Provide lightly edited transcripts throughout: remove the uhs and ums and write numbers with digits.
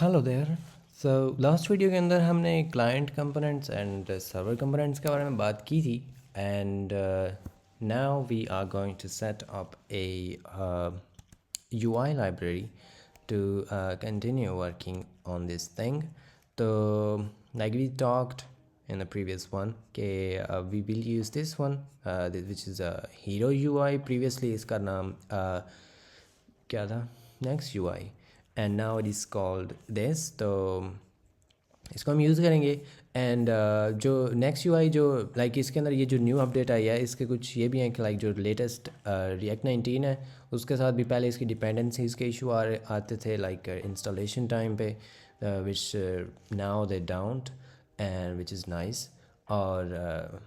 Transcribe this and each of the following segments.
Hello there. So last video के अंदर हमने client components and server components के बारे में बात की थी and now we are going to set up a UI library to continue working on this thing. So like we talked in the previous one we will use this one which is a hero UI. Previously इसका नाम क्या था, next UI, and now it is called this. तो इसको हम use करेंगे and जो next UI जो लाइक इसके अंदर ये जो न्यू अपडेट आई है इसके कुछ ये भी हैं कि लाइक जो लेटेस्ट रिएक्ट 19 है उसके साथ भी पहले इसकी डिपेंडेंसीज के इशू आते थे लाइक इंस्टॉलेशन टाइम पे, which now they don't and which is nice. और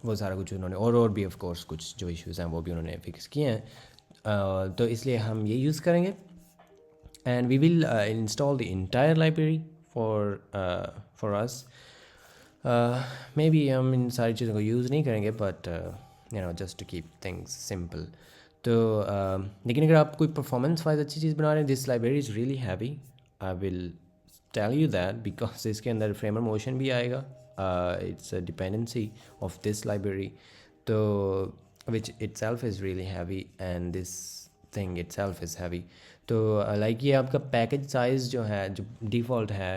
वो सारा कुछ उन्होंने और भी ऑफ कोर्स कुछ जो इश्यूज़ हैं वो भी उन्होंने फिक्स किए हैं। तो इसलिए हम ये यूज़ करेंगे and we will install the entire library for us. Maybe हम इन सारी चीज़ों को यूज़ नहीं करेंगे but just to keep things simple. तो लेकिन अगर आप कोई परफॉर्मेंस वाइज अच्छी चीज़ बना रहे हैं, this library is really heavy. I will tell you that because इसके अंदर फ्रेमर मोशन भी आएगा। It's a dependency of this library, तो which itself is really heavy and this thing itself is heavy. तो लाइक ये आपका package size जो है जो डिफ़ॉल्ट है,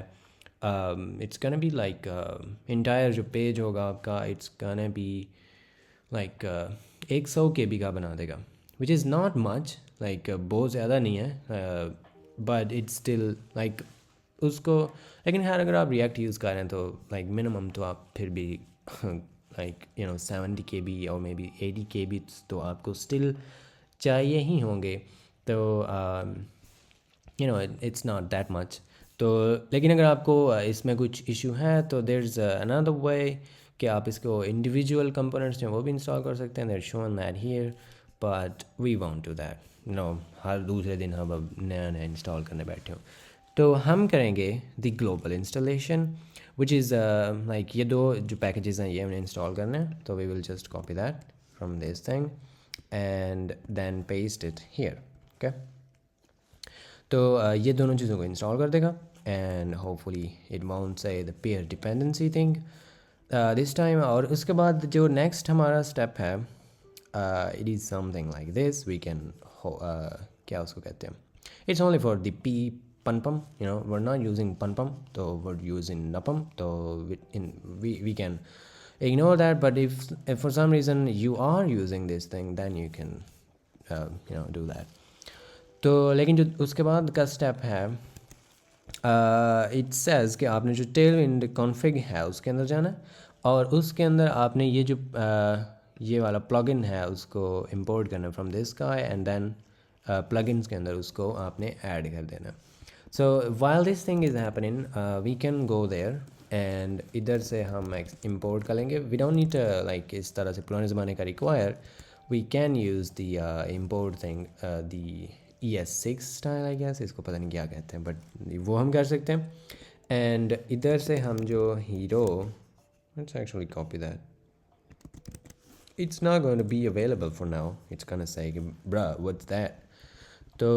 it's gonna be like entire जो पेज होगा आपका it's gonna be like 100 KB का बना देगा, which is not much, like बहुत ज़्यादा नहीं है बट इट्स स्टिल लाइक उसको। लेकिन खैर अगर आप रिएक्ट यूज़ कर रहे हैं तो लाइक मिनिमम तो आप फिर भी लाइक 70 KB और मे बी 80 KB तो आपको स्टिल चाहिए ही होंगे। तो इट्स नॉट दैट मच। तो लेकिन अगर आपको इसमें कुछ इशू है तो देर इज़ अनदर वे कि आप इसको इंडिविजुअल कंपोनेंट्स जो वो भी इंस्टॉल कर सकते हैं। There shown that here but we want to that हर दूसरे दिन हम अब नया नया इंस्टॉल करने बैठे हो। तो हम करेंगे the global installation which is like ये दो जो पैकेजेस हैं ये हमने इंस्टॉल करने हैं। तो we will just copy that from this thing and then paste it here. Okay, तो ये दोनों चीज़ों को इंस्टॉल कर देगा and hopefully it won't say the peer dependency thing this time. और उसके बाद जो नेक्स्ट हमारा स्टेप है it is something like this. We can क्या उसको कहते हैं, it's only for the P panpam, we're not using panpam, so we're using napam. So we can ignore that, but if for some reason you are using this thing then you can do that. तो लेकिन जो उसके बाद का step है it says कि आपने जो टेलविंड कॉन्फ़िग है उसके अंदर जाना है और उसके अंदर आपने ये जो ये वाला प्लगइन है उसको इंपोर्ट करना from this guy and then plugins के अंदर उसको आपने ऐड कर देना। So while this thing is happening we can go there and इधर से हम इंपोर्ट कर लेंगे। वी डोंट नीड लाइक इस तरह से पुराने ज़माने का require, we can use the import thing the ES6 style I guess, इसको पता नहीं क्या कहते हैं बट वो हम कर सकते हैं। एंड इधर से हम जो hero, let's actually copy that, it's not going to be available for now. It's gonna say bruh what's that. So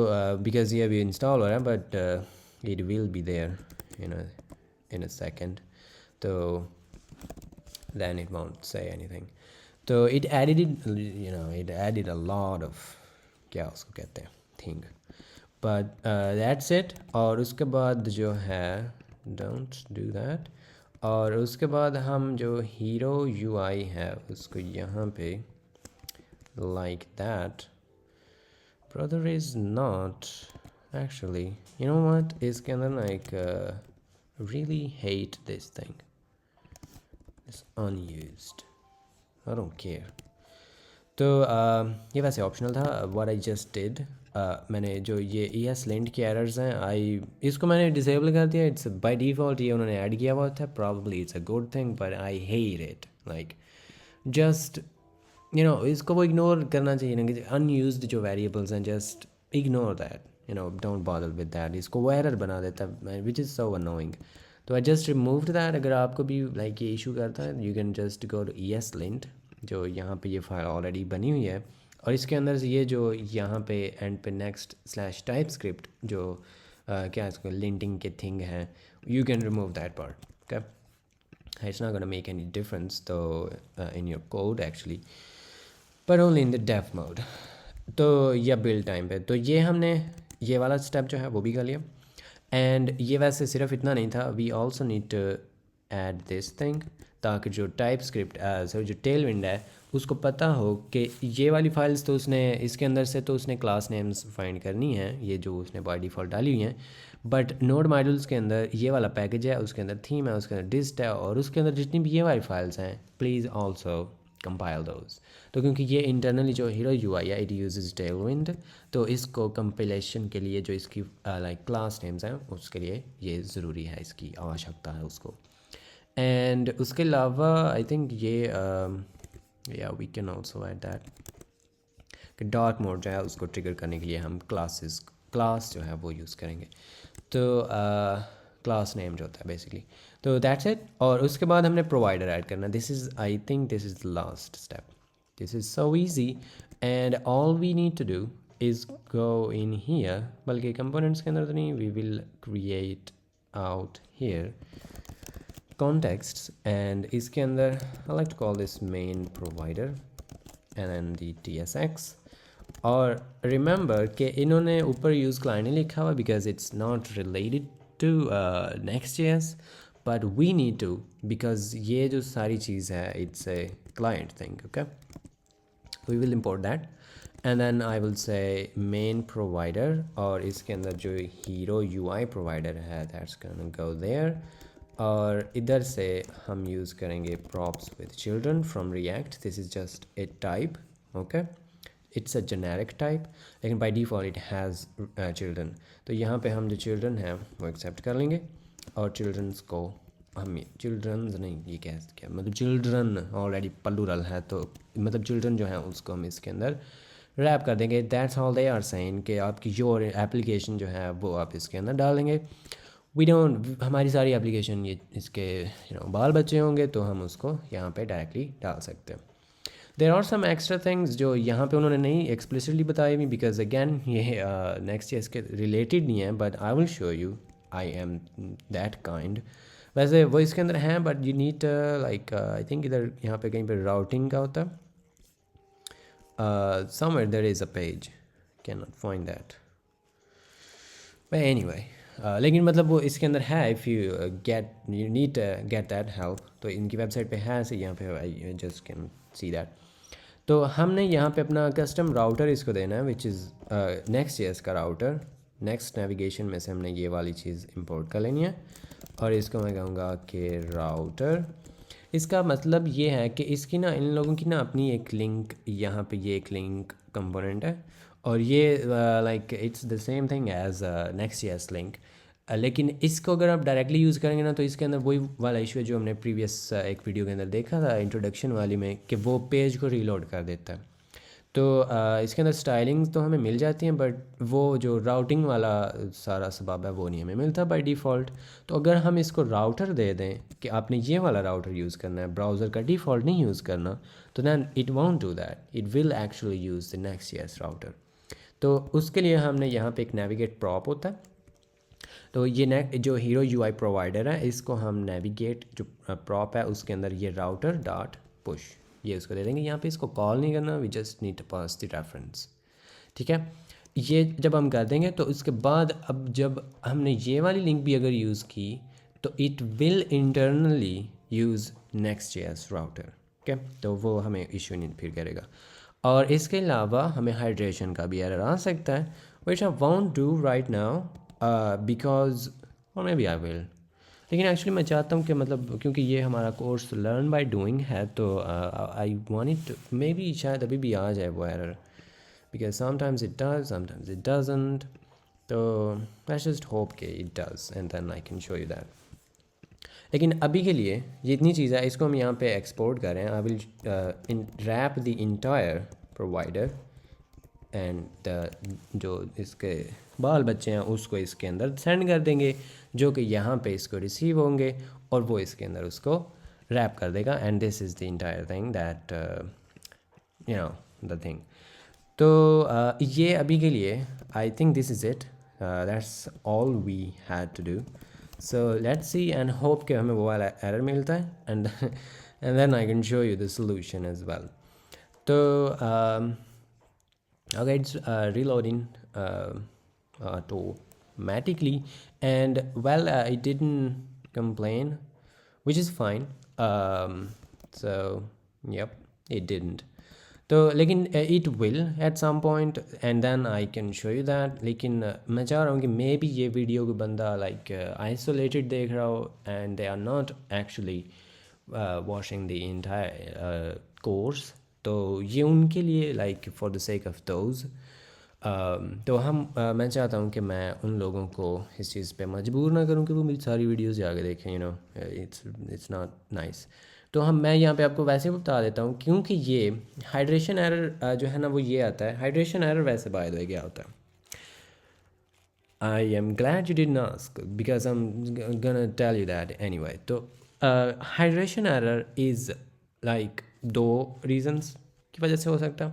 because yeah we install it but it will be there in a second, so then it won't say anything. So it added it added a lot of क्या उसको कहते हैं thing, but that's it. और उसके बाद जो है don't do that, और उसके बाद हम जो हीरो UI है उसको यहाँ पे like that brother is not actually what इसके अंदर ना एक really hate this thing it's unused, I don't care. तो ये वैसे ऑप्शनल था व्हाट आई जस्ट डिड। मैंने जो ये ESLint के एरर्स हैं इसको मैंने डिसेबल कर दिया। इट्स बाय डिफ़ॉल्ट ये उन्होंने ऐड किया हुआ था, probably it's a good thing but I hate it like just इसको वो इग्नोर करना चाहिए ना कि अनयूज्ड जो वेरिएबल्स हैं just ignore that, don't bother with that. इसको वो एरर बना देता है विच इज़ सो अनोइंग। तो आई जस्ट रिमूव्ड दैट। अगर आपको भी लाइक ये इशू करता है you can just go to ESLint, जो यहाँ पे ये फाइल ऑलरेडी बनी हुई है और इसके अंदर से ये जो यहाँ पे एंड पे नेक्स्ट /TypeScript जो क्या इसको लिंटिंग के थिंग है, you can remove that part. Okay, it's not gonna make any difference though in your code actually, but only in the dev mode. तो या बिल्ड टाइम पे, तो ये हमने ये वाला स्टेप जो है वो भी कर लिया. एंड ये वैसे सिर्फ इतना नहीं था, we also need to add this thing, ताकि जो टाइप स्क्रिप्ट जो टेल विंड है उसको पता हो कि ये वाली फाइल्स तो उसने इसके अंदर से तो उसने क्लास नेम्स फाइंड करनी है, ये जो उसने बाय डिफ़ॉल्ट डाली हुई हैं. बट नोड मॉड्यूल्स के अंदर ये वाला पैकेज है, उसके अंदर थीम है, उसके अंदर डिस्ट है, और उसके अंदर जितनी भी ये वाली फाइल्स हैं प्लीज़ ऑल्सो कंपाइल दोज. तो क्योंकि ये इंटरनली जो हीरो यूआई है इट यूजेस टेलविंड, तो इसको कंपाइलेशन के लिए जो इसकी लाइक क्लास नेम्स हैं उसके लिए ये ज़रूरी है, इसकी आवश्यकता है उसको. एंड उसके अलावा आई थिंक ये या we can also add that कि डार्क मोड जो है उसको ट्रिगर करने के लिए हम क्लास जो है वो यूज़ करेंगे. तो क्लास नेम जो होता है बेसिकली, तो दैट्स इट. और उसके बाद हमने प्रोवाइडर ऐड करना. This is I think this is the last step. This is so easy and all we need to do is go in here, बल्कि कंपोनेंट्स के अंदर तो नहीं, we will create out here contexts, and इसके अंदर I like to call this main provider and then the tsx. और remember कि इन्होंने ऊपर use client नहीं लिखा हुआ because it's not related to Next.js, but we need to, because ये जो सारी चीज़ है it's a client thing. Okay, we will import that and then I will say main provider, और इसके अंदर जो hero UI provider है that's gonna go there. और इधर से हम यूज़ करेंगे props with children from React. This is just a type. Okay, it's a generic type, लेकिन by default it has children. तो यहाँ पे हम जो children हैं वो accept कर लेंगे, और childrens को हम childrens नहीं, ये क्या मतलब children already plural है, तो मतलब children जो है उसको हम इसके अंदर रैप कर देंगे. That's all they are saying कि आपकी जो एप्लीकेशन जो है वो आप इसके अंदर डालेंगे. वी डोंट, हमारी सारी एप्लीकेशन ये इसके बाल बच्चे होंगे तो हम उसको यहाँ पे डायरेक्टली डाल सकते हैं. There are some extra things जो यहाँ पे उन्होंने नहीं एक्सप्लिसिटली बताई हुई, बिकॉज अगैन ये Next.js के रिलेटेड नहीं है, but I will show you, I am that kind. वैसे वो इसके अंदर हैं, but you need like I think इधर यहाँ पे कहीं पर राउटिंग का होता है. Somewhere there is a page, can not find that, but anyway. लेकिन मतलब वो इसके अंदर है, if you you need get that help, तो इनकी वेबसाइट पे है ऐसे, यहाँ पे I just can see that. तो हमने यहाँ पे अपना कस्टम राउटर इसको देना है, विच इज़ Next.js का राउटर. नेक्स्ट नेविगेशन में से हमने ये वाली चीज़ इंपोर्ट कर लेनी है, और इसको मैं कहूँगा कि राउटर. इसका मतलब ये है कि इसकी ना, इन लोगों की ना अपनी एक लिंक, यहाँ पे ये एक लिंक कंपोनेंट है, और ये like it's the same thing as Next.js link. लेकिन इसको अगर आप डायरेक्टली यूज़ करेंगे ना, तो इसके अंदर वही वाला इशू है जो हमने प्रीवियस एक वीडियो के अंदर देखा था इंट्रोडक्शन वाली में, कि वो पेज को रीलोड कर देता है. तो इसके अंदर स्टाइलिंग तो हमें मिल जाती हैं, बट वो जो राउटिंग वाला सारा सबब है वो नहीं हमें मिलता बाय डिफ़ॉल्ट. तो अगर हम इसको राउटर दे दें कि आपने ये वाला राउटर यूज़ करना है, ब्राउज़र का डिफ़ॉल्ट नहीं यूज़ करना, तो then it won't do that, it will actually use the Next.js router. तो उसके लिए हमने यहाँ पे एक नेविगेट प्रॉप होता है. तो ये जो हीरो UI प्रोवाइडर है, इसको हम नेविगेट जो प्रॉप है उसके अंदर ये राउटर डॉट पुश ये उसको दे देंगे. यहाँ पे इसको कॉल नहीं करना, we just need to pass the reference. ठीक है, ये जब हम कर देंगे तो उसके बाद अब जब हमने ये वाली लिंक भी अगर यूज़ की तो it will internally use Next.js router. ठीक है, तो वो हमें इशू नहीं फिर करेगा. और इसके अलावा हमें हाइड्रेशन का भी एरर आ सकता है, which I won't do right now because, और मे बी आई विल. लेकिन एक्चुअली मैं चाहता हूँ कि मतलब क्योंकि ये हमारा कोर्स लर्न बाय डूइंग है, तो I want it maybe शायद अभी भी आ जाए वो error, because sometimes it does, sometimes it doesn't. तो लेट्स जस्ट होप कि it does and then I can show you that. लेकिन अभी के लिए ये इतनी चीज़ है, इसको हम यहाँ पे एक्सपोर्ट कर रहे हैं. I will wrap the entire provider and जो इसके बाल बच्चे हैं उसको इसके अंदर सेंड कर देंगे, जो कि यहाँ पे इसको रिसीव होंगे, और वो इसके अंदर उसको रैप कर देगा. And this is the entire thing that you know the thing. तो ये अभी के लिए I think this is it. That's all we had to do. So let's see and hope कि हमें वो वाला error मिलता है and and then I can show you the solution as well. तो okay, it's reloading automatically, and well, it didn't complain, which is fine. So yep, it didn't. तो लेकिन it will at some point and then I can show you that. लेकिन मैं चाह रहा हूँ कि may be ये वीडियो को बंदा लाइक आइसोलेटेड देख रहा हो and they are not actually watching the entire course. तो ये उनके लिए like for the sake of those. तो मैं चाहता हूँ कि मैं उन लोगों को इस चीज़ पे मजबूर ना करूँ कि वो मेरी सारी वीडियोस जाके देखें. You know, it's not nice. तो मैं यहाँ पे आपको वैसे बता देता हूँ, क्योंकि ये हाइड्रेशन एरर जो है ना वो ये आता है. हाइड्रेशन एरर वैसे बाय द वे क्या होता है? I am glad you didn't ask because I am gonna tell you that anyway. तो हाइड्रेशन एरर इज़ लाइक दो रीजंस की वजह से हो सकता है.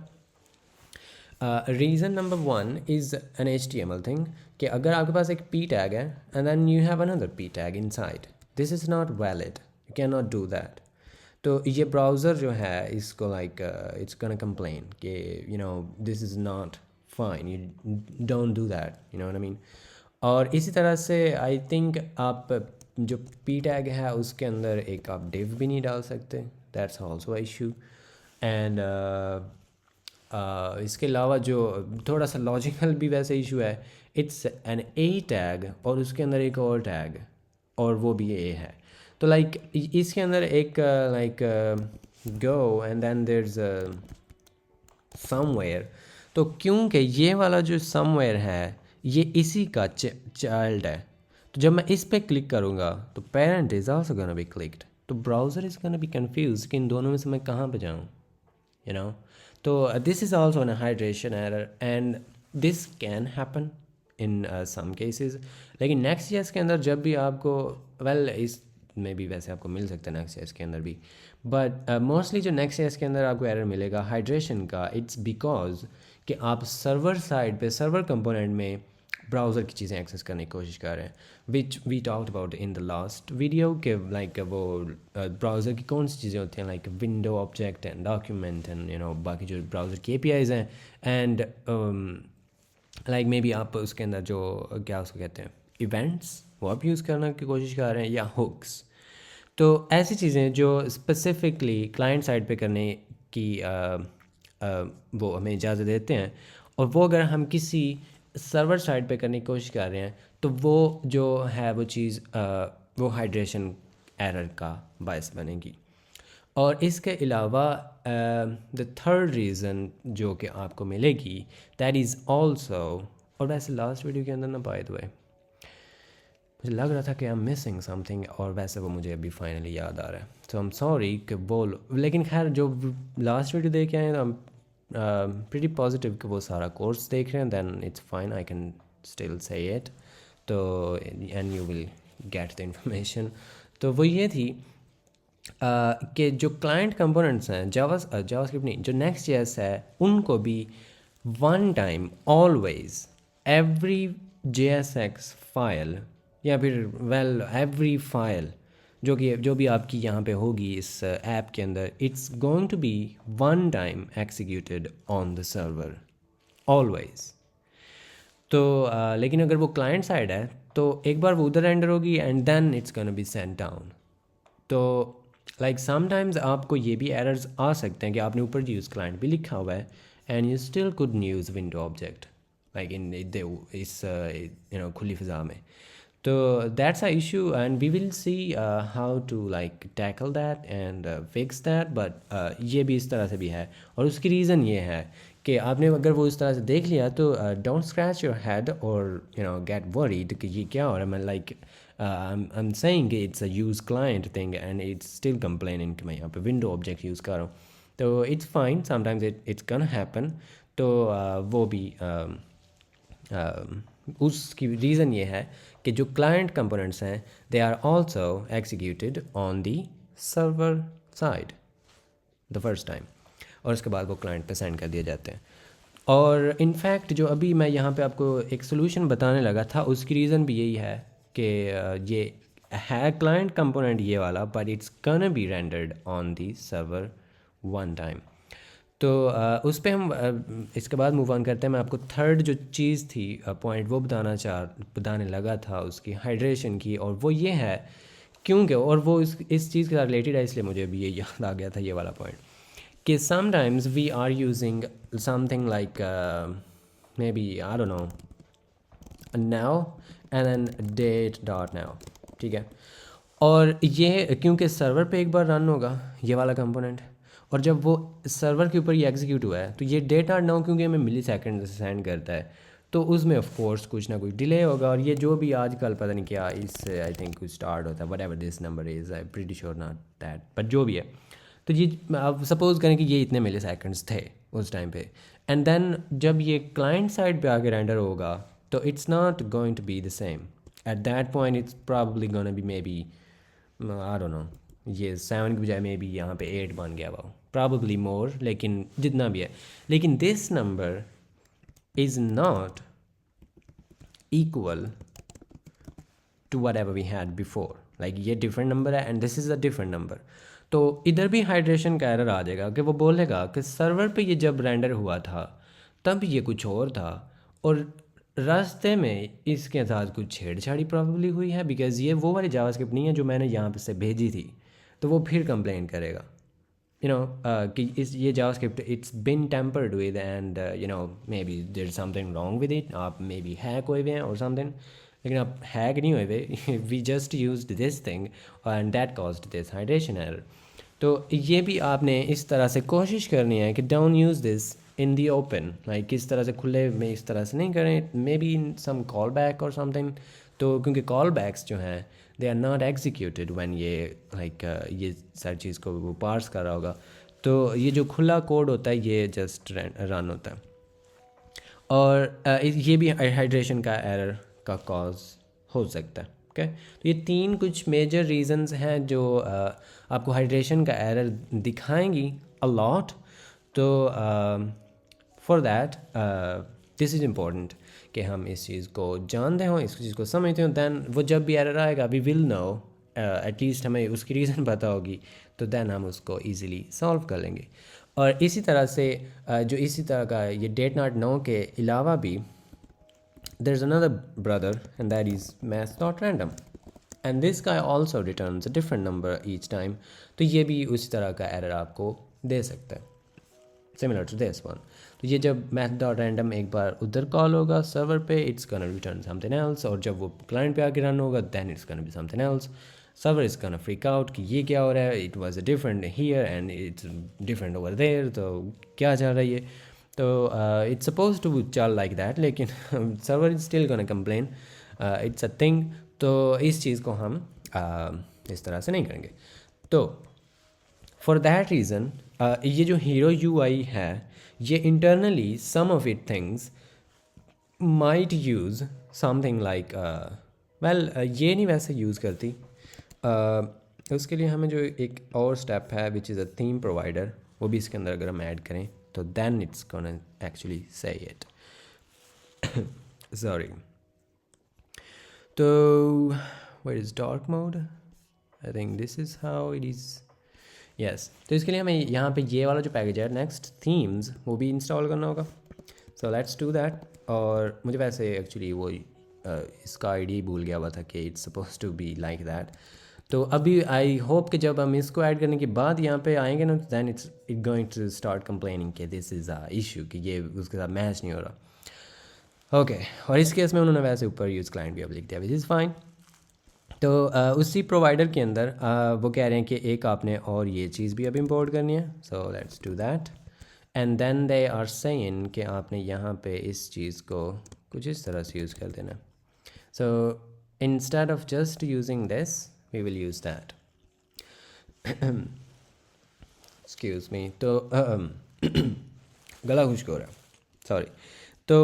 Reason number one is an HTML thing, कि अगर आपके पास एक p टैग है and then you have another p tag inside, this is not valid, you can not do that. तो ये ब्राउज़र जो है इसको लाइक इट्स गोना कंप्लेन कि you know this is not fine, you don't do that, you know what I mean. और इसी तरह से आई थिंक आप जो p टैग है उसके अंदर एक आप div भी नहीं डाल सकते, that's also a issue. And इसके अलावा जो थोड़ा सा लॉजिकल भी वैसे इशू है, इट्स एन a टैग और उसके अंदर एक और टैग और वो भी a है. तो लाइक इसके अंदर एक like go and then there is somewhere. तो क्योंकि ये वाला जो समवेयर है ये इसी का चाइल्ड है, तो जब मैं इस पर क्लिक करूँगा तो parent is also gonna be clicked. तो browser is gonna be confuse कि इन दोनों में से मैं कहाँ पे जाऊँ, यू नो. तो this is also an hydration error and this can happen in some cases. लेकिन नेक्स्ट.js के अंदर जब भी आपको इस में भी वैसे आपको मिल सकता है नेक्स्ट.js के अंदर भी, बट मोस्टली जो नेक्स्ट.js के अंदर आपको एरर मिलेगा हाइड्रेशन का, इट्स बिकॉज कि आप सर्वर साइड पे सर्वर कंपोनेंट में ब्राउज़र की चीज़ें एक्सेस करने की कोशिश कर रहे हैं, which we talked about in the last video के लाइक वो ब्राउज़र की कौन सी चीज़ें होती हैं like window object and document and you know बाकी जो ब्राउज़र की APIs हैं एंड लाइक मे बी आप उसके अंदर जो क्या उसको कहते हैं इवेंट्स वो आप यूज़ करने की कोशिश कर रहे हैं या हुक्स. तो ऐसी चीज़ें जो स्पेसिफिकली क्लाइंट साइड पे करने की वो हमें इजाज़त देते हैं, और वो अगर हम किसी सर्वर साइड पे करने की कोशिश कर रहे हैं तो वो जो है वो चीज़ वो हाइड्रेशन एरर का बायस बनेगी. और इसके अलावा द थर्ड रीज़न जो कि आपको मिलेगी दैट इज़ ऑल्सो, और वैसे लास्ट वीडियो के अंदर ना बाय द वे मुझे लग रहा था कि आई एम मिसिंग समथिंग, और वैसे वो मुझे अभी फाइनली याद आ रहा है. सो आई एम सॉरी कि बोल, लेकिन खैर जो लास्ट वीडियो देख के आए तो आई एम प्रीटी पॉजिटिव कि वो सारा कोर्स देख रहे हैं, then it's fine, I can still say it. तो and you will get the information. तो वो ये थी कि जो क्लाइंट कंपोनेंट्स हैं जावास्क्रिप्ट नहीं, जो नेक्स्ट.js है उनको भी one time always every JSX file या फिर एवरी फाइल जो भी आपकी यहाँ पे होगी इस ऐप के अंदर, it's going to be one time executed on the server always. तो लेकिन अगर वो क्लाइंट साइड है तो एक बार वो उधर रेंडर होगी and then it's gonna be sent down. तो लाइक समटाइम्स आपको ये भी एरर्स आ सकते हैं कि आपने ऊपर यूज़ क्लाइंट भी लिखा हुआ है and you still could use window object like in इस यू नो खुली फिज़ा में. तो that's a issue and we will see how to like tackle that and fix that. But ये भी इस तरह से भी है, और उसकी रीज़न ये है कि आपने अगर वो इस तरह से देख लिया तो डोंट स्क्रैच योर हेड और यू नो गेट वरीड कि ये क्या हो रहा है. मैं like I'm saying it's a use client thing and it's still complaining कि मैं यहाँ पे window object यूज़ कर रहा हूँ. तो it's fine, sometimes it's gonna happen. तो वो भी उसकी रीज़न ये है कि जो client components हैं they are also executed on the server side the first time, और उसके बाद वो client पे send कर दिए जाते हैं. और इनफैक्ट जो अभी मैं यहाँ पे आपको एक सोल्यूशन बताने लगा था, उसकी रीज़न भी यही है कि ये है क्लाइंट कंपोनेंट ये वाला, but it's gonna be rendered on the server one time. तो उस पे हम इसके बाद मूव ऑन करते हैं। मैं आपको थर्ड जो चीज़ थी पॉइंट वो बताने लगा था उसकी हाइड्रेशन की, और वो ये है क्योंकि, और वो इस चीज़ के साथ रिलेटेड है, इसलिए मुझे अभी ये याद आ गया था ये वाला पॉइंट, कि sometimes we are using something like maybe I don't know now and then date dot now, ठीक है। और ये क्योंकि सर्वर पे एक बार रन होगा ये वाला कंपोनेंट, और जब वो सर्वर के ऊपर ये एग्जीक्यूट हुआ है तो ये डेट डॉट नाउ क्योंकि हमें मिली सेकेंड से सेंड करता है, तो उसमें ऑफ कोर्स कुछ ना कुछ डिले होगा। और ये जो भी आजकल पता नहीं क्या इससे आई थिंक कुछ स्टार्ट होता है, what ever this number is, I pretty sure not that, but जो भी है, तो ये आप सपोज करें कि ये इतने मिली सेकेंड्स थे उस टाइम पे, एंड देन जब ये क्लाइंट साइड पे आके रेंडर होगा तो it's not going to be the same. At that point it's probably gonna be maybe I don't know, ये 7 की बजाय मे बी यहाँ पे 8 बन गया वो, प्रॉब्ली मोर, लेकिन जितना भी है, लेकिन this number is not equal to whatever we had before, like ये डिफरेंट नंबर है and this is a different number. तो इधर भी हाइड्रेशन का एरर आ जाएगा कि वो बोलेगा कि सर्वर पे ये जब रेंडर हुआ था तब ये कुछ और था, और रास्ते में इसके साथ कुछ छेड़छाड़ी प्रॉब्ली हुई है, बिकॉज़ ये वो वाली जावास्क्रिप्ट नहीं है जो मैंने यहाँ पे से भेजी थी। तो वो फिर कंप्लेन करेगा कि इस ये JavaScript it's been tampered with, and maybe there something wrong with it, आप मे बी हैक हुए हुए हैं और समथिंग, लेकिन आप हैक नहीं हुए हुए, we just used this thing and that caused this hydration error. तो ये भी आपने इस तरह से कोशिश करनी है कि don't use this in the open, like किस तरह से खुले में इस तरह से नहीं करें, maybe in some callback और समथिंग। तो क्योंकि कॉल बैक्स जो हैं they are not executed when ये लाइक ये सारी चीज़ को वो पार्स कर रहा होगा, तो ये जो खुला कोड होता है ये जस्ट रन होता है। और ये भी हाइड्रेशन का एरर का कॉज हो सकता है। ओके, तो ये 3 कुछ मेजर रीजंस हैं जो आपको हाइड्रेशन का एरर दिखाएंगी अ लॉट। तो for that this is important कि हम इस चीज़ को जानते हों, इस चीज़ को समझते हों, दैन वो जब भी एरर आएगा वी विल नो, एटलीस्ट हमें उसकी रीज़न पता होगी, तो दैन हम उसको ईज़िली सॉल्व कर लेंगे। और इसी तरह से जो इसी तरह का ये डेट नॉट नो के अलावा भी there's another brother and that is math.random and this guy also returns a different number each time। तो ये भी उसी तरह का एरर आपको दे सकता है, सिमिलर टू दिस वन। तो ये जब math.random एक बार उधर कॉल होगा सर्वर पे, it's gonna return something else, और जब वो क्लाइंट पे आके रन होगा then it's gonna be something else. Server is gonna freak out कि ये क्या हो रहा है, it was different here and it's different over there, तो क्या चल रहा है ये। तो इट्स सपोज टू चल लाइक दैट, लेकिन server is still gonna complain, it's a thing. तो इस चीज़ को हम इस तरह से नहीं करेंगे। तो फॉर दैट रीज़न ये जो हीरो यूआई है ये internally some of it things might use something like well ये नहीं वैसे यूज़ करती। उसके लिए हमें जो एक और स्टेप है which is a theme provider, वो भी इसके अंदर अगर हम ऐड करें तो then it's gonna actually say it। sorry। तो where is dark mode? I think this is how it is। yes, तो इसके लिए हमें यहाँ पे ये वाला जो पैकेज है नेक्स्ट थीम्स वो भी इंस्टॉल करना होगा। सो लेट्स डू दैट। और मुझे वैसे एक्चुअली वो इसका आईडी भूल गया हुआ था कि it's suppose to be like that. तो अभी आई होप कि जब हम इसको ऐड करने के बाद यहाँ पे आएंगे ना, then it's going to start complaining कि दिस इज़ अ इशू कि ये उसके साथ मैच नहीं हो रहा। ओके, और इस केस में उन्होंने वैसे ऊपर यूज़ क्लाइंट भी अब लिख दिया विच इज़ फाइन। तो उसी प्रोवाइडर के अंदर वो कह रहे हैं कि एक आपने और ये चीज़ भी अब इंपोर्ट करनी है। So let's do that and then they are saying कि आपने यहाँ पे इस चीज़ को कुछ इस तरह से यूज़ कर देना। So instead of just using this we will use that। excuse me। तो गला खुश्क हो रहा है, सॉरी। तो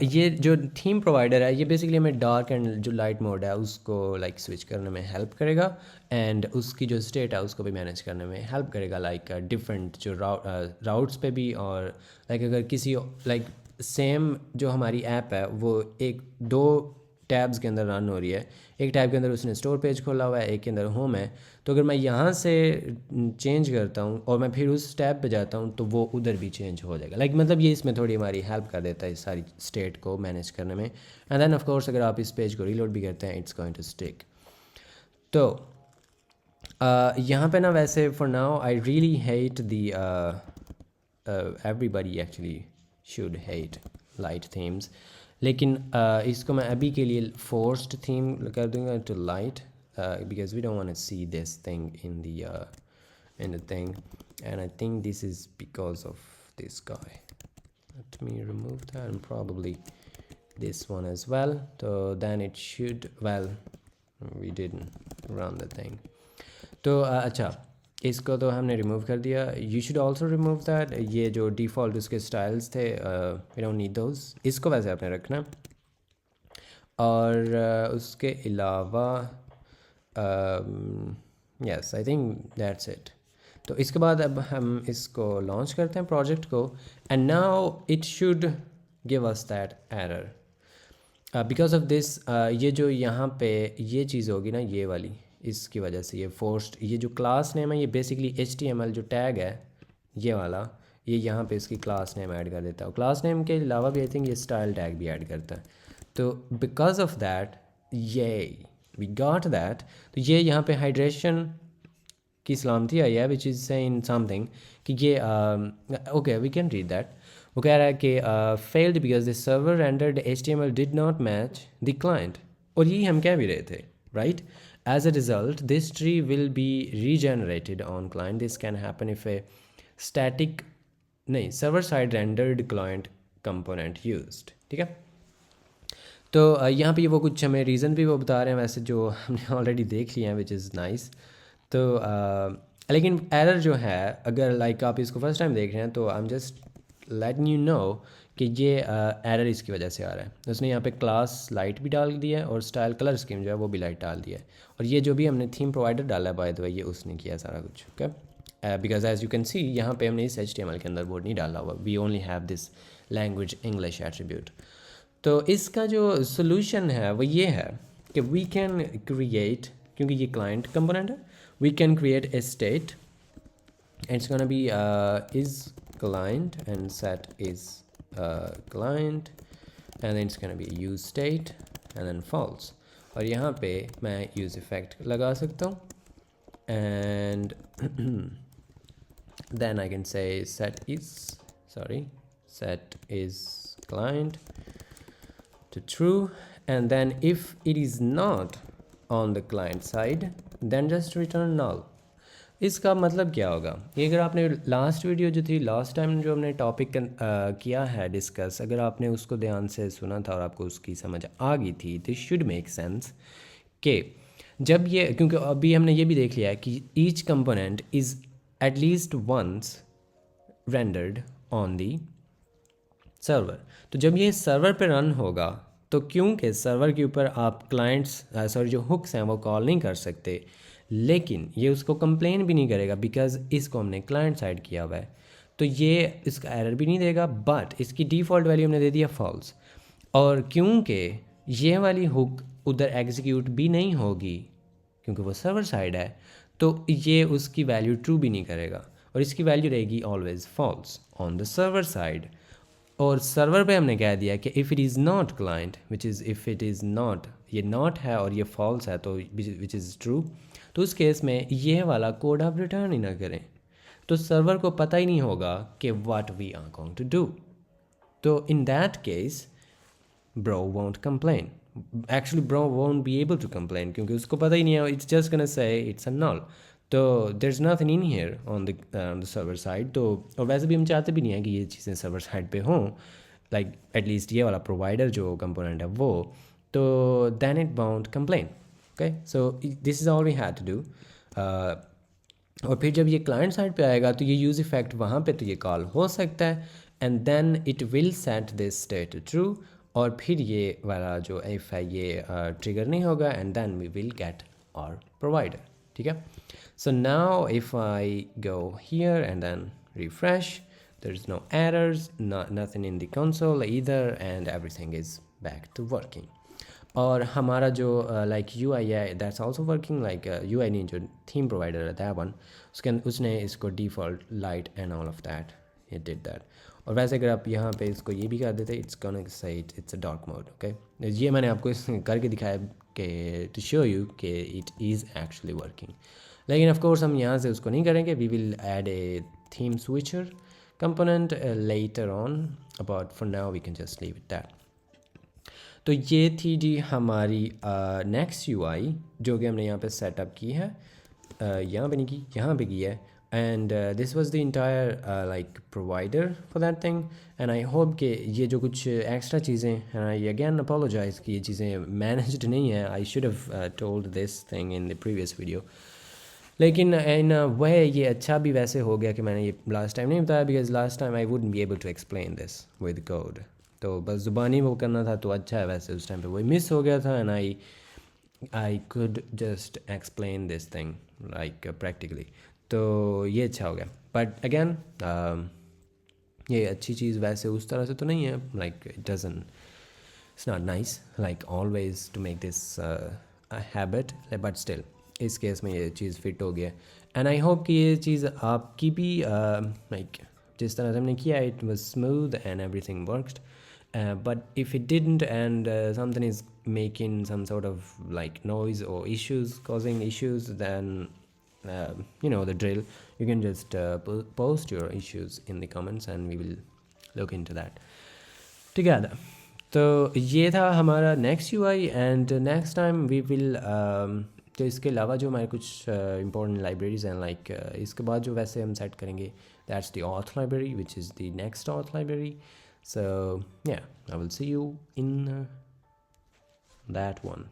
ये जो थीम प्रोवाइडर है ये बेसिकली हमें डार्क एंड जो लाइट मोड है उसको लाइक स्विच करने में हेल्प करेगा एंड उसकी जो स्टेट है उसको भी मैनेज करने में हेल्प करेगा लाइक डिफरेंट जो राउट्स पे भी और लाइक अगर किसी लाइक सेम जो हमारी ऐप है वो एक दो टैब्स के अंदर रन हो रही है, एक टैब के अंदर उसने स्टोर पेज खोला हुआ है, एक के अंदर होम है, तो अगर मैं यहाँ से चेंज करता हूँ और मैं फिर उस टैब पे जाता हूँ तो वो उधर भी चेंज हो जाएगा लाइक मतलब ये इसमें थोड़ी हमारी हेल्प कर देता है इस सारी स्टेट को मैनेज करने में। एंड देन ऑफ कोर्स अगर आप इस पेज को रीलोड भी करते हैं इट्स गोइंग टू स्टिक। तो यहाँ पे ना वैसे for now I really hate the everybody actually should hate light themes, लेकिन इसको मैं अभी के लिए फोर्स्ड थीम कर दूंगा to light because we don't want to see this thing in the thing, and I think this is because of this guy. Let me remove that and probably this one as well, so then it should, well we didn't run the thing, तो अच्छा इसको तो हमने remove कर दिया। You should also remove that, ये जो default उसके स्टाइल्स थे वी डोंट नीड दोज, इसको वैसे आपने रखना। और उसके अलावा yes I think that's it. तो इसके बाद अब हम इसको लॉन्च करते हैं प्रोजेक्ट को, and now it should give us that error because of this. ये जो यहाँ पे ये चीज़ होगी ना ये वाली, इसकी वजह से ये फोर्स्ड, ये जो क्लास नेम है ये बेसिकली HTML जो टैग है ये वाला, ये यहाँ पे इसकी क्लास नेम ऐड कर देता है। क्लास नेम के अलावा भी आई थिंक ये स्टाइल टैग भी ऐड करता है। तो बिकॉज ऑफ दैट ये वी गॉट दैट, तो ये यहाँ पे हाइड्रेशन की सलामती आई है विच इज़ सेइंग समथिंग कि ये okay we can read that. वो कह रहा है कि failed because the server rendered HTML did not match the client, और यही हम कह भी रहे थे right. As a result, this tree will be regenerated on client. This can happen if a static नहीं server-side rendered client component used, ठीक है। तो यहाँ पे ये वो कुछ हमें रीज़न भी वो बता रहे हैं वैसे जो हमने ऑलरेडी देख लिए हैं विच इज़ नाइस। तो लेकिन एरर जो है अगर लाइक आप इसको फर्स्ट टाइम देख रहे हैं तो I am just letting you know कि ये एरर इसकी वजह से आ रहा है। उसने यहाँ पे क्लास लाइट भी डाल दिया है और स्टाइल कलर स्कीम जो है वो भी लाइट डाल दिया है, और ये जो भी हमने थीम प्रोवाइडर डाला है बाय द वे ये उसने किया सारा कुछ, okay. Because as you can see यहाँ पे हमने इस HTML के अंदर बोर्ड नहीं डाला हुआ, we only have this language English attribute. तो इसका जो सोल्यूशन है वो ये है कि वी कैन क्रिएट, क्योंकि ये क्लाइंट कंपोनेंट है, we can create a state, it's gonna be is client and set is client and then it's gonna be use state and then false, और यहाँ पे मैं use effect लगा सकता हूँ and then I can say set is client to true, and then if it is not on the client side then just return null। इसका मतलब क्या होगा, ये अगर आपने लास्ट वीडियो जो थी लास्ट टाइम जो हमने टॉपिक किया है डिस्कस, अगर आपने उसको ध्यान से सुना था और आपको उसकी समझ आ गई थी, दिस शुड मेक सेंस कि जब ये, क्योंकि अभी हमने ये भी देख लिया है कि each component is at least once rendered on the server. तो जब ये सर्वर पे रन होगा तो क्योंकि सर्वर के ऊपर आप क्लाइंट्स जो हुक्स हैं वो कॉल नहीं कर सकते, लेकिन ये उसको कंप्लेन भी नहीं करेगा बिकॉज इसको हमने क्लाइंट साइड किया हुआ है, तो ये इसका एरर भी नहीं देगा, बट इसकी डिफ़ॉल्ट वैल्यू हमने दे दिया फॉल्स। और क्योंकि ये वाली हुक उधर एग्जीक्यूट भी नहीं होगी क्योंकि वो सर्वर साइड है, तो ये उसकी वैल्यू ट्रू भी नहीं करेगा और इसकी वैल्यू रहेगी always falls on the server side. और सर्वर पे हमने कह दिया कि if it is not client which is if it is not, ये नॉट है और ये फॉल्स है तो विच इज़ ट्रू, तो उस केस में ये वाला कोड आप रिटर्न ही ना करें, तो सर्वर को पता ही नहीं होगा कि what we are going to do. तो in that case bro won't complain, actually bro won't be able to complain क्योंकि उसको पता ही नहीं है, it's just gonna say it's a null. तो there is nothing in here on the server side. तो और वैसे भी हम चाहते भी नहीं हैं कि ये चीज़ें सर्वर साइड पे हों, लाइक एटलीस्ट ये वाला प्रोवाइडर जो कंपोनेंट है वो, तो then it won't complain. Okay, so this is all we had to do. और फिर जब ये क्लाइंट साइड पे आएगा तो ये यूज़ इफेक्ट वहाँ पे तो ये कॉल हो सकता है, and then it will set this state true, और फिर ये वाला जो इफ़ है ये ट्रिगर नहीं होगा, and then we will get our provider. ठीक है. So now if I go here and then refresh, there is no errors, nothing in the console either, and everything is back to working. और हमारा जो like U I है that's also working. Like U I नहीं, जो theme provider है that one, उसने इसको default light and all of that it did that. और वैसे अगर आप यहाँ पे इसको ये भी कर देते, it's gonna say it's a dark mode. Okay, ये मैंने आपको इस करके दिखाया कि टू शो यू कि इट इज़ एक्चुअली वर्किंग. लेकिन ऑफ कोर्स हम यहाँ से उसको नहीं करेंगे. We will add a theme switcher component later on, but for now we can just leave it that. तो ये थी जी हमारी नेक्स्ट यूआई जो कि हमने यहाँ पे सेटअप की है. यहाँ पे नहीं की, यहाँ पे की है. And this was the entire like provider for that thing. And I hope कि ये जो कुछ एक्स्ट्रा चीज़ें हैं, आई अगेन अपोलोजाइज़ कि ये चीज़ें मैनेज्ड नहीं है. I should have told this thing in the previous video. लेकिन इन वह ये अच्छा भी वैसे हो गया कि मैंने ये लास्ट टाइम नहीं बताया, because last time I wouldn't be able to explain this with code. तो बस ज़ुबानी वो करना था, तो अच्छा है. वैसे उस टाइम पे वही मिस हो गया था, and I could just explain this thing like practically. तो ये अच्छा हो गया. बट अगेन ये अच्छी चीज़ वैसे उस तरह से तो नहीं है. Like it doesn't, it's not nice like always to make this habit, but still इस केस में ये चीज़ फिट हो गया. एंड आई होप कि ये चीज़ आपकी भी लाइक जिस तरह से हमने किया, it was smooth and everything worked. But if it didn't and something is making some sort of like noise और issues causing issues, then you know the drill. You can just post your issues in the comments and we will look into that together. तो ये था हमारा next UI. And next time we will तो इसके अलावा जो हमारे कुछ इंपॉर्टेंट लाइब्रेरीज़ हैं, लाइक इसके बाद जो वैसे हम सेट करेंगे, that's the auth library which is the next auth library. So yeah, I will see you in that one.